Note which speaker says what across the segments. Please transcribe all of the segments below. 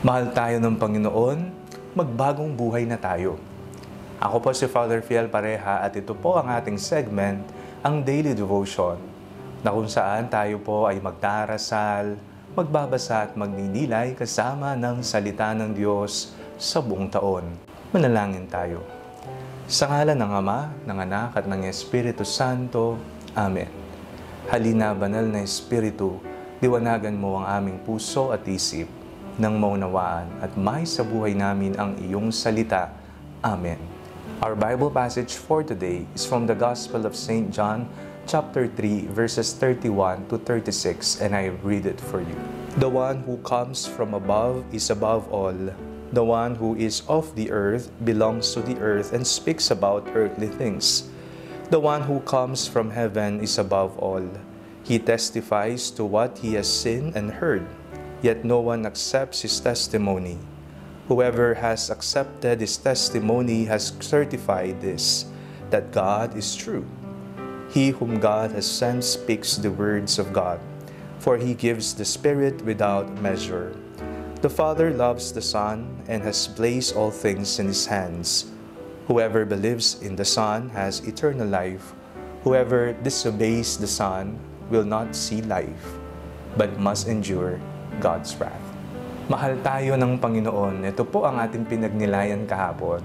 Speaker 1: Mahal tayo ng Panginoon, magbagong buhay na tayo. Ako po si Father Fiel Pareha at ito po ang ating segment, ang Daily Devotion, na kung saan tayo po ay magdarasal, magbabasa at magninilay kasama ng salita ng Diyos sa buong taon. Manalangin tayo. Sa ngalan ng Ama, ng Anak at ng Espiritu Santo. Amen. Halina, banal na Espiritu, liwanagan mo ang aming puso at isip, nang maunawaan at may sa buhay namin ang iyong salita. Amen. Our Bible passage for today is from the Gospel of St. John, chapter 3, verses 31 to 36, and I read it for you. The one who comes from above is above all. The one who is of the earth belongs to the earth and speaks about earthly things. The one who comes from heaven is above all. He testifies to what he has seen and heard, yet no one accepts his testimony. Whoever has accepted his testimony has certified this, that God is true. He whom God has sent speaks the words of God, for he gives the Spirit without measure. The Father loves the Son and has placed all things in his hands. Whoever believes in the Son has eternal life. Whoever disobeys the Son will not see life, but must endure God's wrath. Mahal tayo ng Panginoon. Ito po ang ating pinagnilayan kahapon.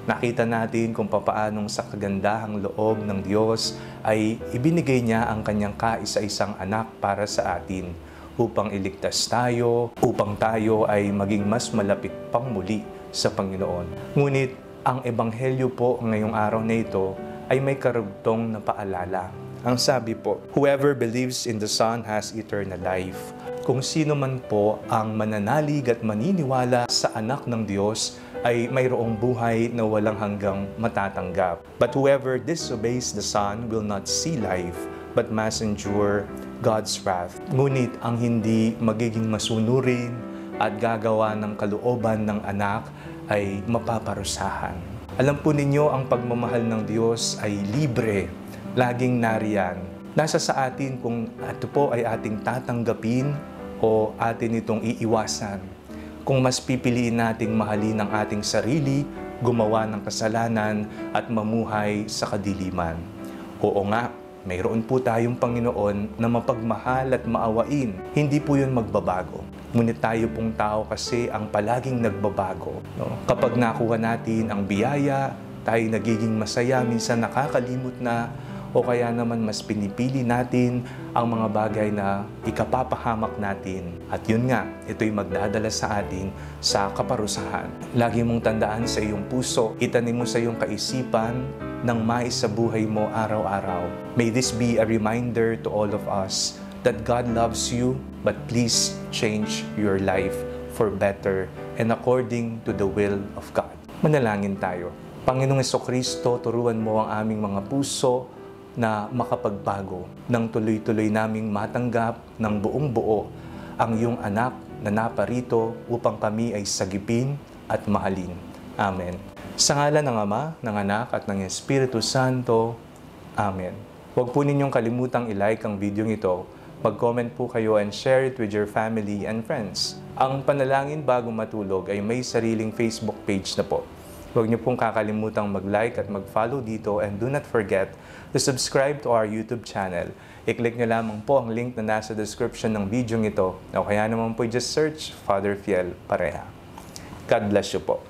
Speaker 1: Nakita natin kung papaanong sa kagandahang loob ng Diyos ay ibinigay niya ang kanyang kaisa-isang anak para sa atin upang iligtas tayo, upang tayo ay maging mas malapit pang muli sa Panginoon. Ngunit ang Ebanghelyo po ngayong araw na ito ay may karugtong na paalala. Ang sabi po, whoever believes in the Son has eternal life. Kung sino man po ang mananalig at maniniwala sa anak ng Diyos ay mayroong buhay na walang hanggang matatanggap. But whoever disobeys the Son will not see life, but must endure God's wrath. Ngunit ang hindi magiging masunurin at gagawa ng kalooban ng anak ay mapaparusahan. Alam po ninyo, ang pagmamahal ng Diyos ay libre, laging nariyan. Nasa sa atin kung ito po ay ating tatanggapin o atin itong iiwasan. Kung mas pipiliin nating mahalin ang ating sarili, gumawa ng kasalanan at mamuhay sa kadiliman. Oo nga, mayroon po tayong Panginoon na mapagmahal at maawain. Hindi po yun magbabago. Ngunit tayo pong tao kasi ang palaging nagbabago. Kapag nakuha natin ang biyaya, tayo nagiging masaya, minsan nakakalimot na, o kaya naman mas pinipili natin ang mga bagay na ikapapahamak natin. At yun nga, ito'y magdadala sa atin sa kaparusahan. Lagi mong tandaan sa iyong puso, itanim mo sa iyong kaisipan ng mais sa buhay mo araw-araw. May this be a reminder to all of us that God loves you, but please change your life for better and according to the will of God. Manalangin tayo. Panginoong Jesucristo, turuan mo ang aming mga puso na makapagbago, nang tuloy-tuloy naming matanggap ng buong buo ang iyong anak na naparito upang kami ay sagipin at mahalin. Amen. Sa ngalan ng Ama, ng Anak at ng Espiritu Santo. Amen. Huwag po ninyong kalimutang i-like ang video ito, mag-comment po kayo and share it with your family and friends. Ang Panalangin Bago Matulog ay may sariling Facebook page na po. Huwag niyo pong kakalimutang mag-like at mag-follow dito, and do not forget to subscribe to our YouTube channel. I-click niyo lamang po ang link na nasa description ng video ito, o kaya naman po just search Father Fiel Pareha. God bless you po.